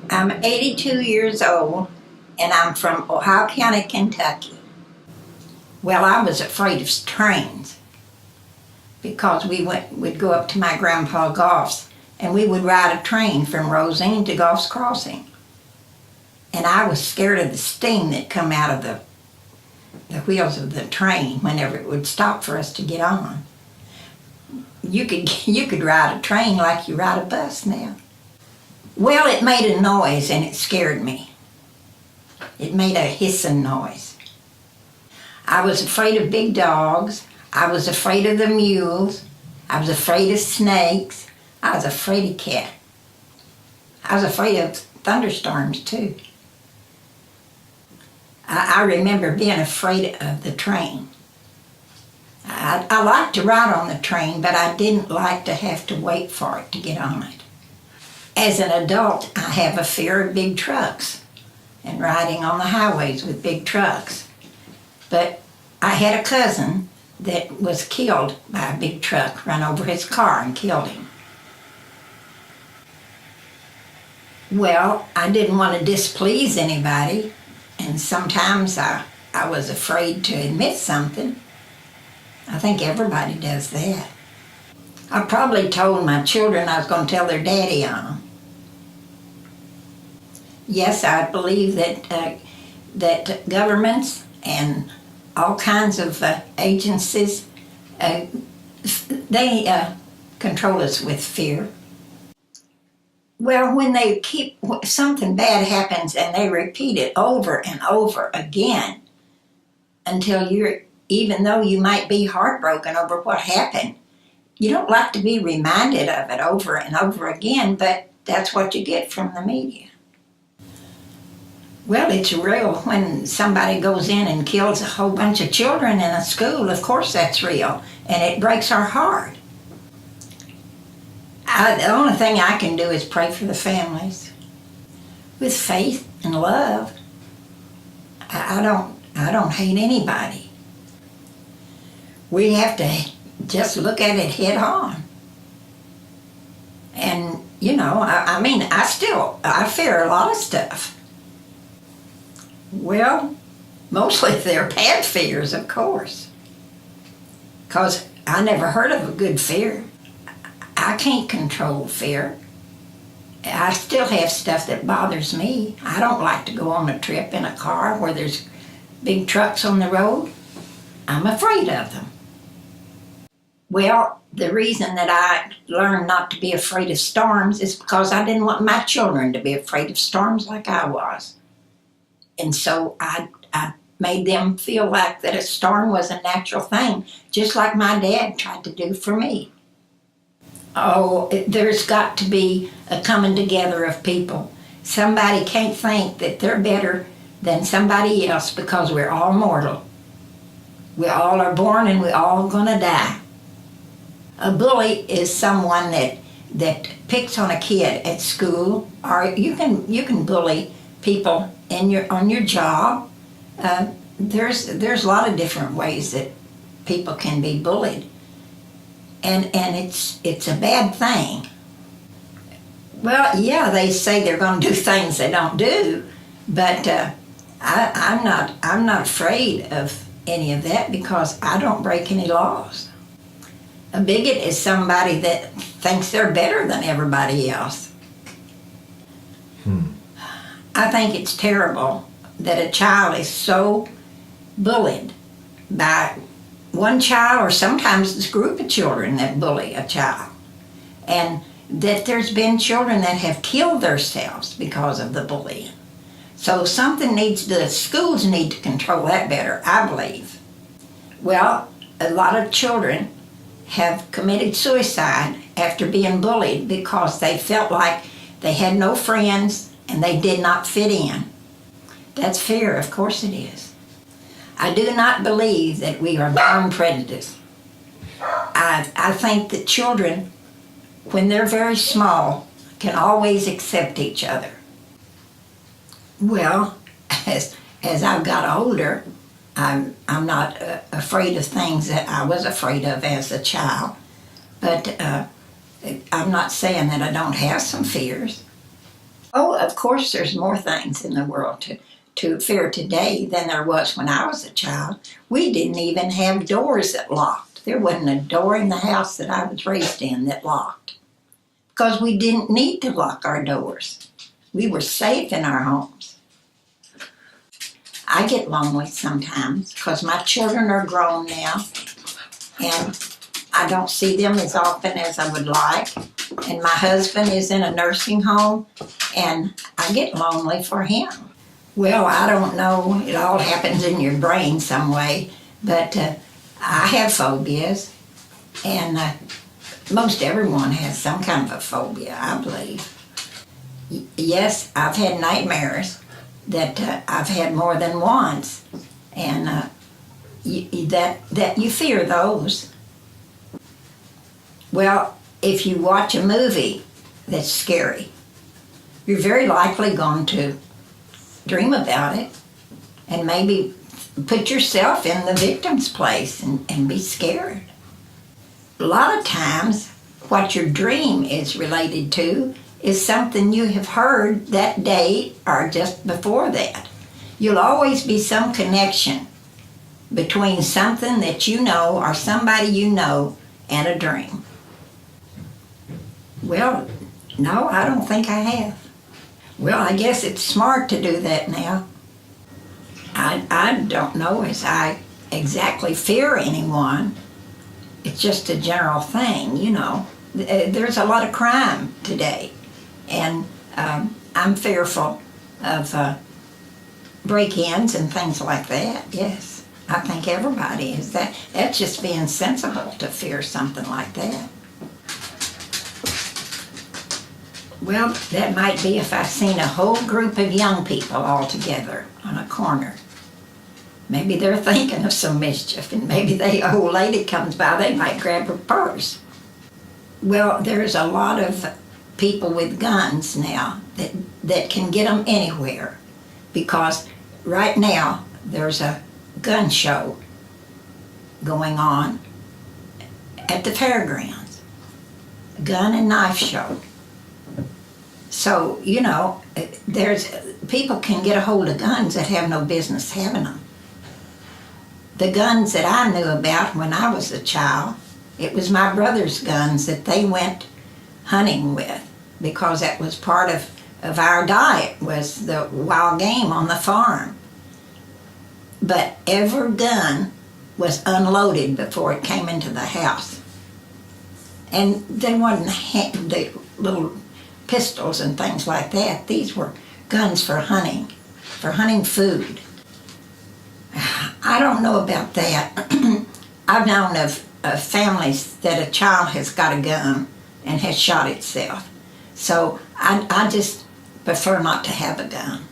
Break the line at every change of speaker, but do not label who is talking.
I'm 82 years old and I'm from Ohio County, Kentucky. Well, I was afraid of trains because we'd go up to my grandpa Goff's and we would ride a train from Rosine to Goff's Crossing. And I was scared of the steam that come out of the wheels of the train whenever it would stop for us to get on. You could ride a train like you ride a bus now. Well, it made a noise and it scared me. It made a hissing noise. I was afraid of big dogs. I was afraid of the mules. I was afraid of snakes. I was afraid of cats. I was afraid of thunderstorms too. I remember being afraid of the train. I liked to ride on the train, but I didn't like to have to wait for it to get on it. As an adult, I have a fear of big trucks and riding on the highways with big trucks. But I had a cousin that was killed by a big truck, run over his car and killed him. Well, I didn't want to displease anybody, and sometimes I was afraid to admit something. I think everybody does that. I probably told my children I was going to tell their daddy on them. Yes, I believe that governments and all kinds of agencies, they control us with fear. Well, when something bad happens and they repeat it over and over again until even though you might be heartbroken over what happened, you don't like to be reminded of it over and over again, but that's what you get from the media. Well, it's real when somebody goes in and kills a whole bunch of children in a school. Of course that's real, and it breaks our heart. The only thing I can do is pray for the families with faith and love. I don't hate anybody. We have to just look at it head on. And, I fear a lot of stuff. Well, mostly they're bad fears, of course. Because I never heard of a good fear. I can't control fear. I still have stuff that bothers me. I don't like to go on a trip in a car where there's big trucks on the road. I'm afraid of them. Well, the reason that I learned not to be afraid of storms is because I didn't want my children to be afraid of storms like I was. And so I made them feel like that a storm was a natural thing, just like my dad tried to do for me. Oh, there's got to be a coming together of people. Somebody can't think that they're better than somebody else because we're all mortal. We all are born and we're all gonna die. A bully is someone that picks on a kid at school, or you can bully people on your job. There's a lot of different ways that people can be bullied, and it's a bad thing. Well, yeah, they say they're going to do things they don't do, but I'm not afraid of any of that because I don't break any laws. A bigot is somebody that thinks they're better than everybody else. I think it's terrible that a child is so bullied by one child, or sometimes it's a group of children that bully a child. And that there's been children that have killed themselves because of the bullying. So the schools need to control that better, I believe. Well, a lot of children have committed suicide after being bullied because they felt like they had no friends and they did not fit in. That's fear, of course it is. I do not believe that we are born prejudice. I think that children, when they're very small, can always accept each other. Well, as I've got older, I'm not afraid of things that I was afraid of as a child, but I'm not saying that I don't have some fears. Oh, of course, there's more things in the world to fear today than there was when I was a child. We didn't even have doors that locked. There wasn't a door in the house that I was raised in that locked because we didn't need to lock our doors. We were safe in our homes. I get lonely sometimes because my children are grown now and I don't see them as often as I would like. And my husband is in a nursing home and I get lonely for him. Well, I don't know. It all happens in your brain some way. But I have phobias. And most everyone has some kind of a phobia, I believe. Yes, I've had nightmares that I've had more than once. And that you fear those. Well, if you watch a movie that's scary, you're very likely going to dream about it and maybe put yourself in the victim's place and be scared. A lot of times, what your dream is related to is something you have heard that day or just before that. You'll always be some connection between something that you know or somebody you know and a dream. Well, no, I don't think I have. Well, I guess it's smart to do that now. I don't know as I exactly fear anyone. It's just a general thing, you know. There's a lot of crime today, and I'm fearful of break-ins and things like that, yes. I think everybody is. That's just being sensible to fear something like that. Well, that might be if I've seen a whole group of young people all together on a corner. Maybe they're thinking of some mischief, and maybe the old lady comes by, they might grab her purse. Well, there's a lot of people with guns now that can get them anywhere, because right now there's a gun show going on at the fairgrounds, a gun and knife show. So, you know, people can get a hold of guns that have no business having them. The guns that I knew about when I was a child, it was my brother's guns that they went hunting with, because that was part of our diet, was the wild game on the farm. But every gun was unloaded before it came into the house. And they wasn't the little pistols and things like that. These were guns for hunting food. I don't know about that. I've known of families that a child has got a gun and has shot itself. So I just prefer not to have a gun.